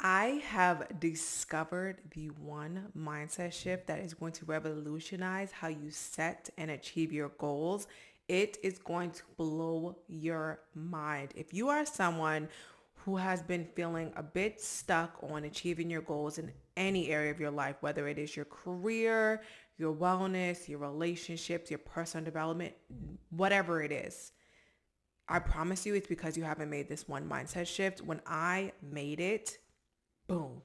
I have discovered the one mindset shift that is going to revolutionize how you set and achieve your goals. It is going to blow your mind. If you are someone who has been feeling a bit stuck on achieving your goals in any area of your life, whether it is your career, your wellness, your relationships, your personal development, whatever it is, I promise you it's because you haven't made this one mindset shift. When I made it, boom,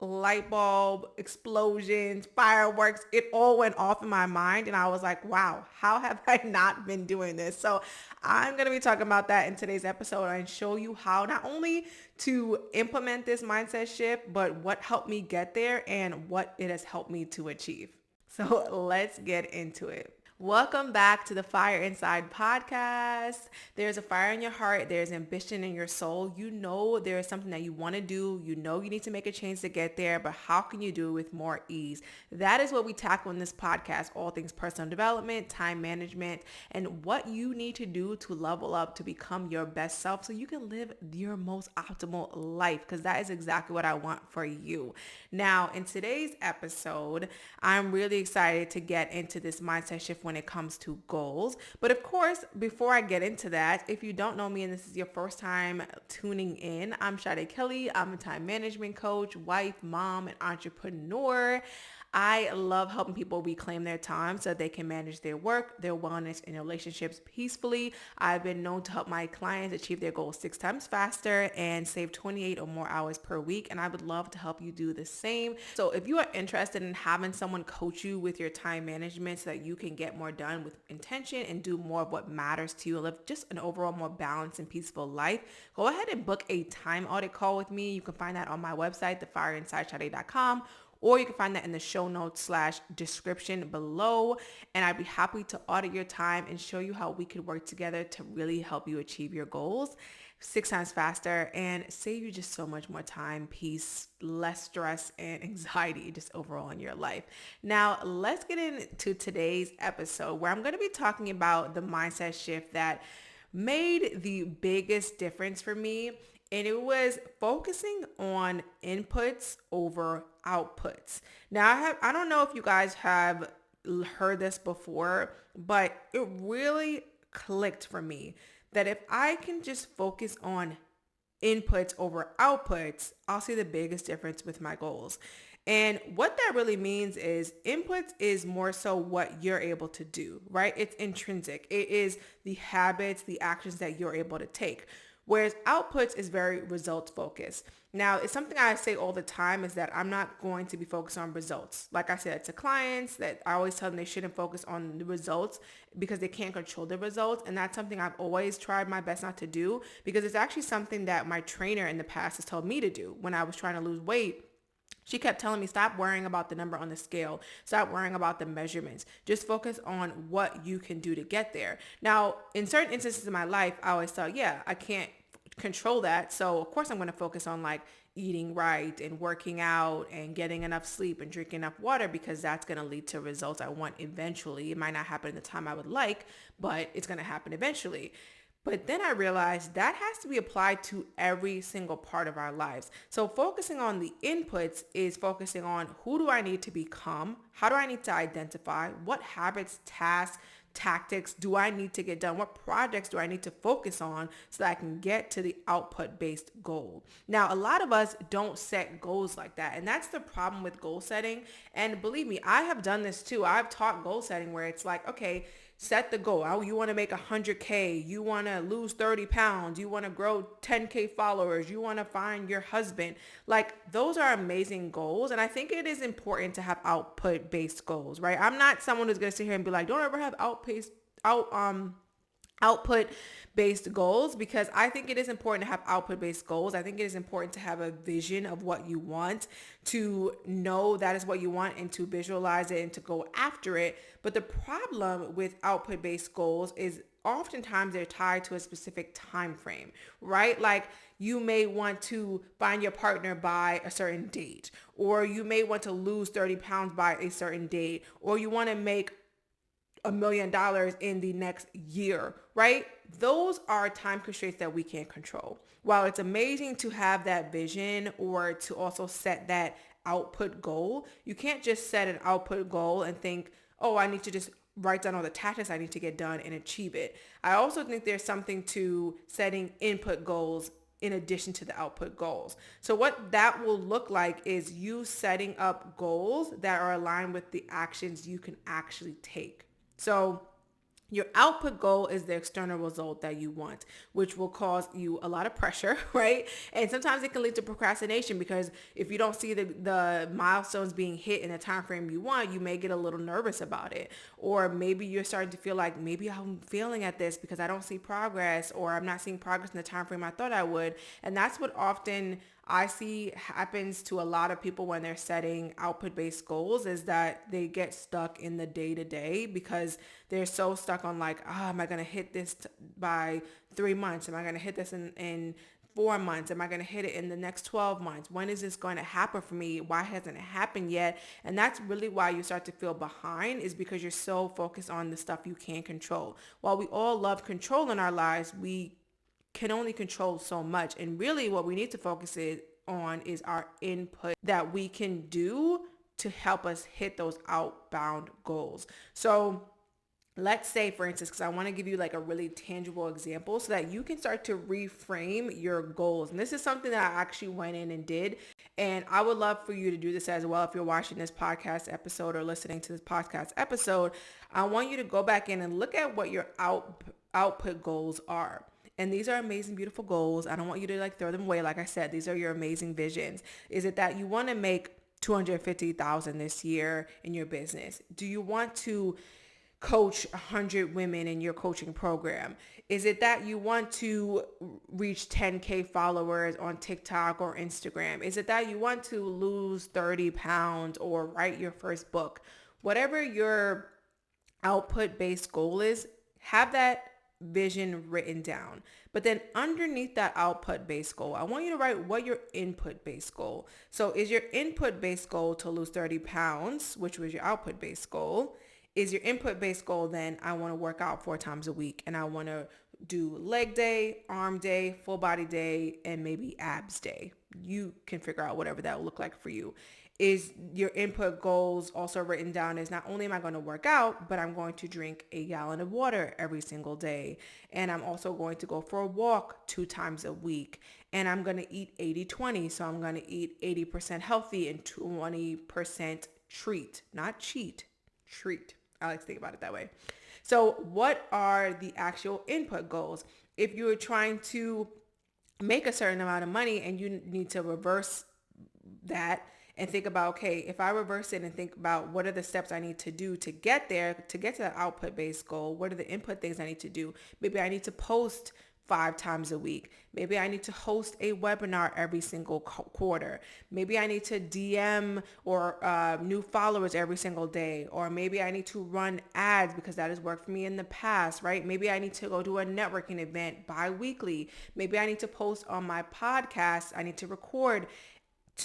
light bulb, explosions, fireworks, it all went off in my mind. And I was like, wow, how have I not been doing this? So I'm going to be talking about that in today's episode and show you how not only to implement this mindset shift, but what helped me get there and what it has helped me to achieve. So let's get into it. Welcome back to the Fire Inside podcast. There's a fire in your heart. There's ambition in your soul. You know there is something that you want to do. You know you need to make a change to get there, but how can you do it with more ease? That is what we tackle in this podcast, all things personal development, time management, and what you need to do to level up to become your best self so you can live your most optimal life, because that is exactly what I want for you. Now, in today's episode, I'm really excited to get into this mindset shift when it comes to goals. But of course, before I get into that, if you don't know me and this is your first time tuning in, I'm Sade Kelly. I'm a time management coach, wife, mom, and entrepreneur. I love helping people reclaim their time so they can manage their work, their wellness, and relationships peacefully. I've been known to help my clients achieve their goals 6 times faster and save 28 or more hours per week. And I would love to help you do the same. So if you are interested in having someone coach you with your time management so that you can get more done with intention and do more of what matters to you, live just an overall more balanced and peaceful life, go ahead and book a time audit call with me. You can find that on my website, thefireinsidesade.com, or you can find that in the show notes / description below. And I'd be happy to audit your time and show you how we could work together to really help you achieve your goals 6 times faster and save you just so much more time, peace, less stress and anxiety just overall in your life. Now, let's get into today's episode where I'm going to be talking about the mindset shift that made the biggest difference for me. And it was focusing on inputs over outputs. Now, I don't know if you guys have heard this before, but it really clicked for me that if I can just focus on inputs over outputs, I'll see the biggest difference with my goals. And what that really means is inputs is more so what you're able to do, right? It's intrinsic. It is the habits, the actions that you're able to take. Whereas outputs is very results focused. Now, it's something I say all the time is that I'm not going to be focused on results. Like I said to clients, that I always tell them they shouldn't focus on the results because they can't control the results. And that's something I've always tried my best not to do, because it's actually something that my trainer in the past has told me to do when I was trying to lose weight. She kept telling me, stop worrying about the number on the scale. Stop worrying about the measurements. Just focus on what you can do to get there. Now, in certain instances in my life, I always thought, yeah, I can't control that. So of course I'm going to focus on like eating right and working out and getting enough sleep and drinking enough water, because that's going to lead to results I want eventually. It might not happen in the time I would like, but it's going to happen eventually. But then I realized that has to be applied to every single part of our lives. So focusing on the inputs is focusing on who do I need to become? How do I need to identify? What habits, tasks, tactics do I need to get done? What projects do I need to focus on so that I can get to the output-based goal? Now, a lot of us don't set goals like that. And that's the problem with goal setting. And believe me, I have done this too. I've taught goal setting where it's like, okay, set the goal. Oh, you want to make 100K. You want to lose 30 pounds. You want to grow 10K followers. You want to find your husband. Like, those are amazing goals. And I think it is important to have output-based goals, right? I'm not someone who's going to sit here and be like, don't ever have output-based goals, because I think it is important to have output-based goals. I think it is important to have a vision of what you want, to know that is what you want, and to visualize it and to go after it. But the problem with output-based goals is oftentimes they're tied to a specific time frame, right? Like, you may want to find your partner by a certain date, or you may want to lose 30 pounds by a certain date, or you want to make $1 million in the next year, right? Those are time constraints that we can't control. while it's amazing to have that vision or to also set that output goal, you can't just set an output goal and think, oh, I need to just write down all the tactics I need to get done and achieve it. I also think there's something to setting input goals in addition to the output goals. So what that will look like is you setting up goals that are aligned with the actions you can actually take. So your output goal is the external result that you want, which will cause you a lot of pressure, right? And sometimes it can lead to procrastination because if you don't see the milestones being hit in the time frame you want, you may get a little nervous about it. Or maybe you're starting to feel like maybe I'm failing at this because I don't see progress, or I'm not seeing progress in the time frame I thought I would. And that's what often I see happens to a lot of people when they're setting output-based goals, is that they get stuck in the day-to-day because they're so stuck on like, am I going to hit this by 3 months? Am I going to hit this in 4 months? Am I going to hit it in the next 12 months? When is this going to happen for me? Why hasn't it happened yet? And that's really why you start to feel behind, is because you're so focused on the stuff you can't control. While we all love control in our lives, we can only control so much. And really what we need to focus on is our input that we can do to help us hit those outbound goals. So let's say, for instance, because I want to give you like a really tangible example so that you can start to reframe your goals. And this is something that I actually went in and did. And I would love for you to do this as well. If you're watching this podcast episode or listening to this podcast episode, I want you to go back in and look at what your output goals are. And these are amazing, beautiful goals. I don't want you to like throw them away. Like I said, these are your amazing visions. Is it that you want to make $250,000 this year in your business? Do you want to coach 100 women in your coaching program? Is it that you want to reach 10K followers on TikTok or Instagram? Is it that you want to lose 30 pounds or write your first book? Whatever your output-based goal is, have that vision written down. But then underneath that output-based goal, I want you to write what your input-based goal. So is your input-based goal to lose 30 pounds, which was your output-based goal? Is your input-based goal then, I want to work out 4 times a week and I want to do leg day, arm day, full body day, and maybe abs day? You can figure out whatever that will look like for you. Is your input goals also written down as, not only am I going to work out, but I'm going to drink a gallon of water every single day. And I'm also going to go for a walk 2 times a week. And I'm going to eat 80-20. So I'm going to eat 80% healthy and 20% treat, not cheat, treat. I like to think about it that way. So what are the actual input goals? If you're trying to make a certain amount of money and you need to reverse that and think about, okay, if I reverse it and think about what are the steps I need to do to get there, to get to that output-based goal, what are the input things I need to do? Maybe I need to post 5 times a week. Maybe I need to host a webinar every single quarter. Maybe I need to DM or new followers every single day. Or maybe I need to run ads because that has worked for me in the past, right? Maybe I need to go do a networking event bi-weekly. Maybe I need to post on my podcast. I need to record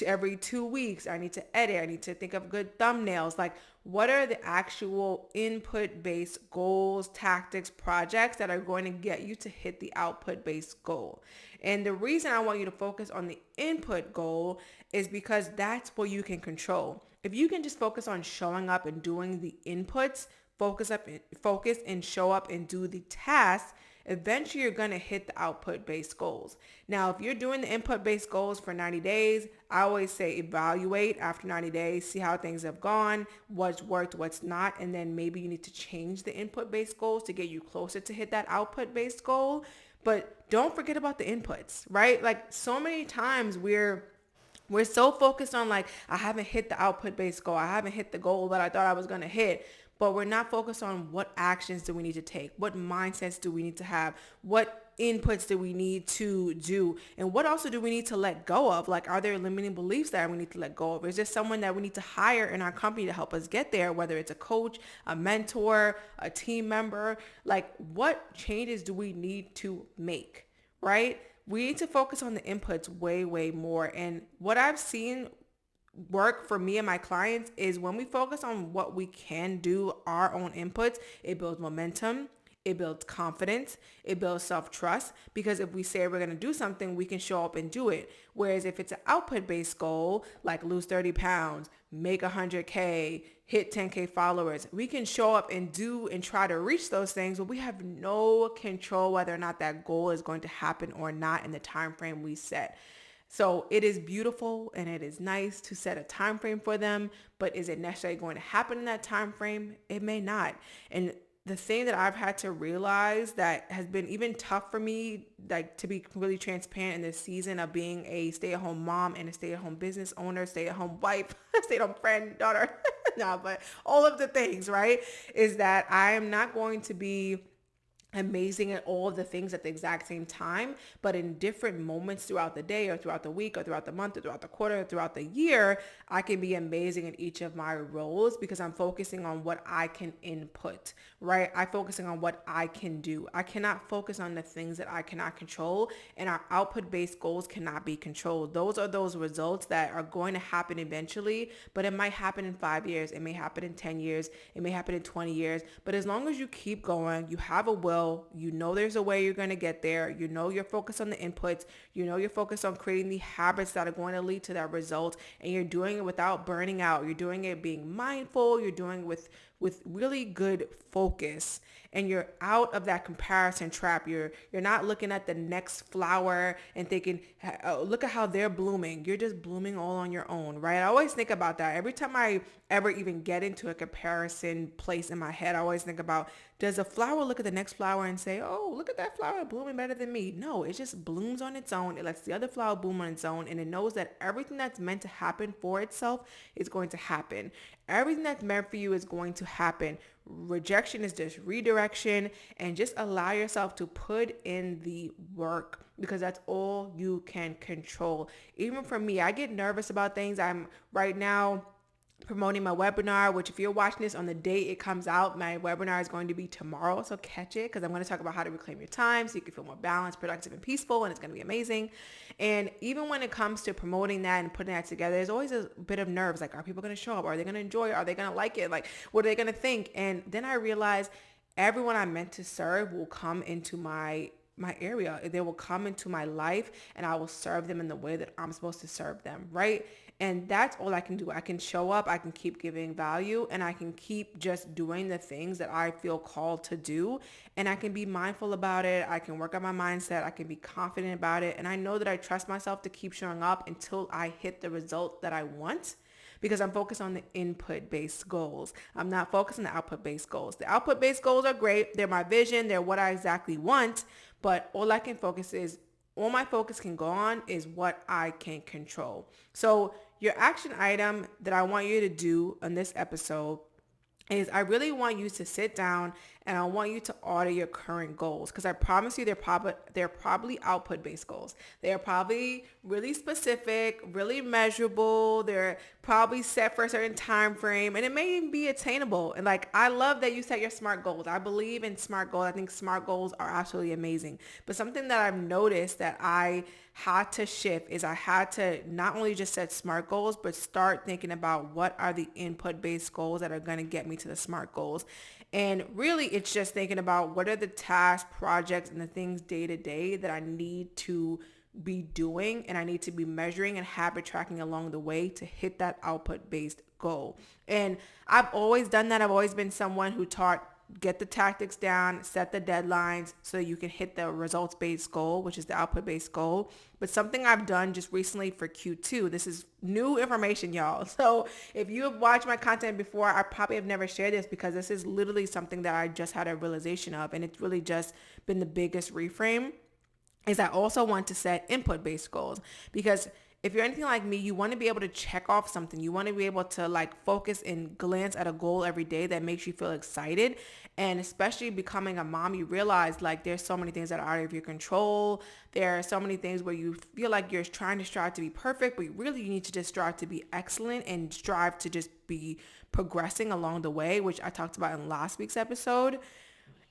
every 2 weeks. I need to edit. I need to think of good thumbnails. Like, what are the actual input-based goals, tactics, projects that are going to get you to hit the output-based goal? And the reason I want you to focus on the input goal is because that's what you can control. If you can just focus on showing up and doing the inputs, focus and show up and do the tasks, eventually you're going to hit the output-based goals. Now, if you're doing the input-based goals for 90 days, I always say evaluate after 90 days, see how things have gone, what's worked, what's not, and then maybe you need to change the input-based goals to get you closer to hit that output-based goal. But don't forget about the inputs, right? Like, so many times we're so focused on like, I haven't hit the output-based goal. I haven't hit the goal that I thought I was going to hit. But we're not focused on what actions do we need to take? What mindsets do we need to have? What inputs do we need to do? And what also do we need to let go of? Like, are there limiting beliefs that we need to let go of? Is there someone that we need to hire in our company to help us get there? Whether it's a coach, a mentor, a team member, like, what changes do we need to make, right? We need to focus on the inputs way, way more. And what I've seen work for me and my clients is when we focus on what we can do, our own inputs, it builds momentum, It builds confidence. It builds self-trust, because if we say we're going to do something, we can show up and do it. Whereas if it's an output-based goal, like lose 30 pounds, make 100K, hit 10K followers, we can show up and do and try to reach those things, but we have no control whether or not that goal is going to happen or not in the time frame we set. So it is beautiful and it is nice to set a time frame for them, but is it necessarily going to happen in that time frame? It may not. And the thing that I've had to realize that has been even tough for me, like to be really transparent in this season of being a stay-at-home mom and a stay-at-home business owner, stay-at-home wife, stay-at-home friend, daughter, no, but all of the things, right? Is that I am not going to be amazing at all of the things at the exact same time, but in different moments throughout the day or throughout the week or throughout the month or throughout the quarter or throughout the year, I can be amazing in each of my roles because I'm focusing on what I can input, right? I'm focusing on what I can do. I cannot focus on the things that I cannot control, and our output-based goals cannot be controlled. Those are those results that are going to happen eventually, but it might happen in 5 years. It may happen in 10 years. It may happen in 20 years. But as long as you keep going, you have a will, you know there's a way you're going to get there. You know you're focused on the inputs. You know you're focused on creating the habits that are going to lead to that result. And you're doing it without burning out. You're doing it being mindful. You're doing it with really good focus, and you're out of that comparison trap. You're not looking at the next flower and thinking, oh, look at how they're blooming. You're just blooming all on your own, right? I always think about that. Every time I ever even get into a comparison place in my head, I always think about, does a flower look at the next flower and say, oh, look at that flower blooming better than me? No, it just blooms on its own. It lets the other flower bloom on its own, and it knows that everything that's meant to happen for itself is going to happen. Everything that's meant for you is going to happen. Rejection is just redirection, and just allow yourself to put in the work, because that's all you can control. Even for me, I get nervous about things. I'm right now promoting my webinar, which if you're watching this on the day it comes out, my webinar is going to be tomorrow. So catch it, because I'm going to talk about how to reclaim your time so you can feel more balanced, productive, and peaceful, and it's going to be amazing. And even when it comes to promoting that and putting that together, there's always a bit of nerves. Like, are people going to show up? Are they going to enjoy it? Are they going to like it? Like, what are they going to think? And then I realized everyone I'm meant to serve will come into my area. They will come into my life, and I will serve them in the way that I'm supposed to serve them, right? And that's all I can do. I can show up, I can keep giving value, and I can keep just doing the things that I feel called to do. And I can be mindful about it. I can work on my mindset. I can be confident about it. And I know that I trust myself to keep showing up until I hit the result that I want, because I'm focused on the input-based goals. I'm not focused on the output-based goals. The output-based goals are great. They're my vision. They're what I exactly want. But all my focus can go on is what I can control. So your action item that I want you to do on this episode is, I really want you to sit down and I want you to audit your current goals, because I promise you they're probably output-based goals. They're probably really specific, really measurable. They're probably set for a certain time frame, and it may even be attainable. And like, I love that you set your SMART goals. I believe in SMART goals. I think SMART goals are absolutely amazing. But something that I've noticed that I had to shift is I had to not only just set SMART goals, but start thinking about what are the input-based goals that are going to get me to the SMART goals. And really, it's just thinking about what are the tasks, projects, and the things day to day that I need to be doing, and I need to be measuring and habit tracking along the way to hit that output-based goal. And I've always done that. I've always been someone who taught, get the tactics down, set the deadlines so you can hit the results-based goal, which is the output-based goal. But something I've done just recently for Q2, this is new information, y'all. So if you have watched my content before, I probably have never shared this, because this is literally something that I just had a realization of, and it's really just been the biggest reframe, is I also want to set input-based goals. Because if you're anything like me, you want to be able to check off something. You want to be able to like focus and glance at a goal every day that makes you feel excited. And especially becoming a mom, you realize like there's so many things that are out of your control. There are so many things where you feel like you're trying to strive to be perfect, but really you need to just strive to be excellent and strive to just be progressing along the way, which I talked about in last week's episode.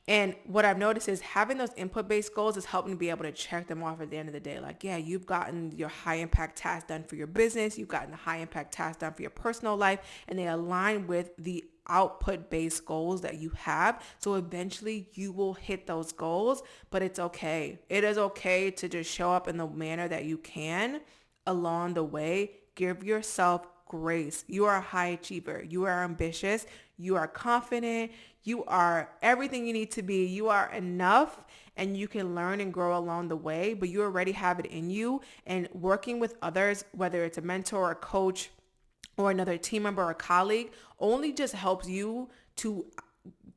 And what I've noticed is having those input-based goals is helping me be able to check them off at the end of the day. Like, yeah, you've gotten your high impact task done for your business. You've gotten the high impact task done for your personal life, and they align with the output-based goals that you have. So eventually you will hit those goals, but it's okay. It is okay to just show up in the manner that you can along the way. Give yourself grace. You are a high achiever. You are ambitious. You are confident. You are everything you need to be. You are enough, and you can learn and grow along the way, but you already have it in you. And working with others, whether it's a mentor, a coach, or another team member or colleague, only just helps you to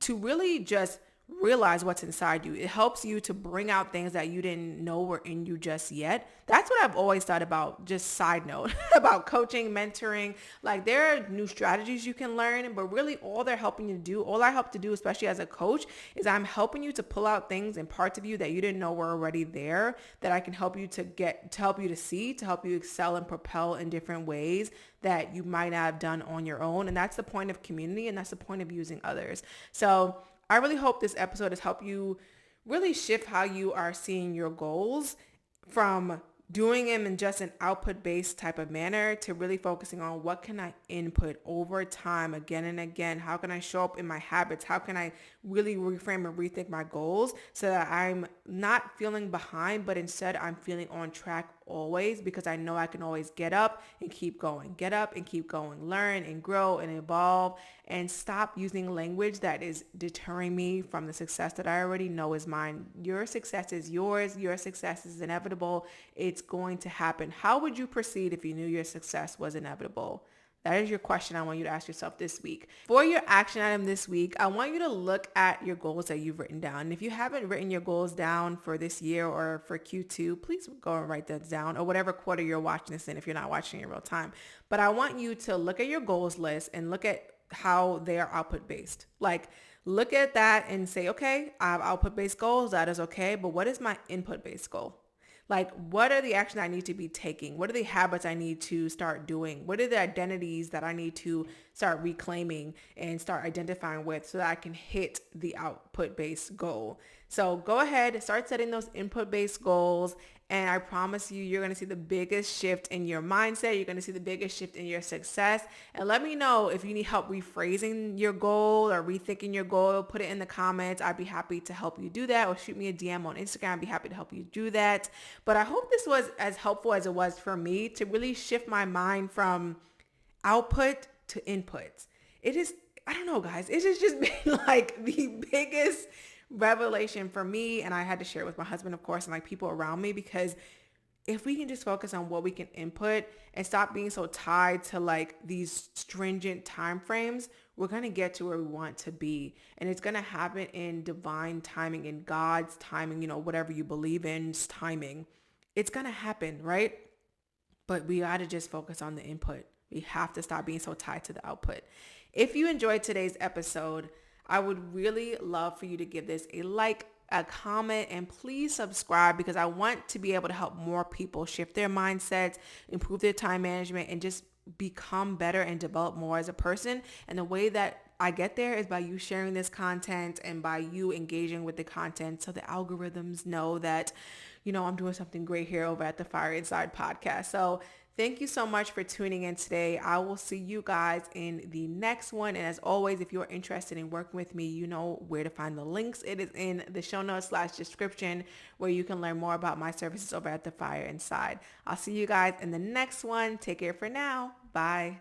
really just realize what's inside you. It helps you to bring out things that you didn't know were in you just yet. That's what I've always thought about, just side note, about coaching, mentoring. Like, there are new strategies you can learn, but really all they're helping you to do, all I help to do, especially as a coach, is I'm helping you to pull out things and parts of you that you didn't know were already there, that I can help you to help you to see, to help you excel and propel in different ways that you might not have done on your own. And that's the point of community, and that's the point of using others. So I really hope this episode has helped you really shift how you are seeing your goals from doing them in just an output-based type of manner to really focusing on what can I input over time again and again? How can I show up in my habits? How can I really reframe and rethink my goals so that I'm not feeling behind, but instead I'm feeling on track always, because I know I can always get up and keep going, learn and grow and evolve, and stop using language that is deterring me from the success that I already know is mine. Your success is yours. Your success is inevitable. It's going to happen. How would you proceed if you knew your success was inevitable? That is your question I want you to ask yourself this week. For your action item this week, I want you to look at your goals that you've written down. And if you haven't written your goals down for this year or for Q2, please go and write that down, or whatever quarter you're watching this in if you're not watching in real time. But I want you to look at your goals list and look at how they are output based. Like, look at that and say, okay, I have output based goals. That is okay. But what is my input based goal? Like, what are the actions I need to be taking? What are the habits I need to start doing? What are the identities that I need to start reclaiming and start identifying with so that I can hit the output-based goal? So go ahead, start setting those input-based goals, and I promise you, you're going to see the biggest shift in your mindset. You're going to see the biggest shift in your success. And let me know if you need help rephrasing your goal or rethinking your goal. Put it in the comments. I'd be happy to help you do that, or shoot me a DM on Instagram. I'd be happy to help you do that. But I hope this was as helpful as it was for me to really shift my mind from output to input. It is, I don't know, guys. It has just been like the biggest revelation for me, and I had to share it with my husband, of course, and like people around me, because if we can just focus on what we can input and stop being so tied to like these stringent time frames, we're going to get to where we want to be. And it's going to happen in divine timing, in God's timing, whatever you believe in timing. It's going to happen, right? But we got to just focus on the input. We have to stop being so tied to the output. If you enjoyed today's episode, I would really love for you to give this a like, a comment, and please subscribe, because I want to be able to help more people shift their mindsets, improve their time management, and just become better and develop more as a person. And the way that I get there is by you sharing this content and by you engaging with the content, so the algorithms know that, I'm doing something great here over at the Fire Inside podcast. So thank you so much for tuning in today. I will see you guys in the next one. And as always, if you're interested in working with me, you know where to find the links. It is in the show notes / description, where you can learn more about my services over at the Fire Inside. I'll see you guys in the next one. Take care for now. Bye.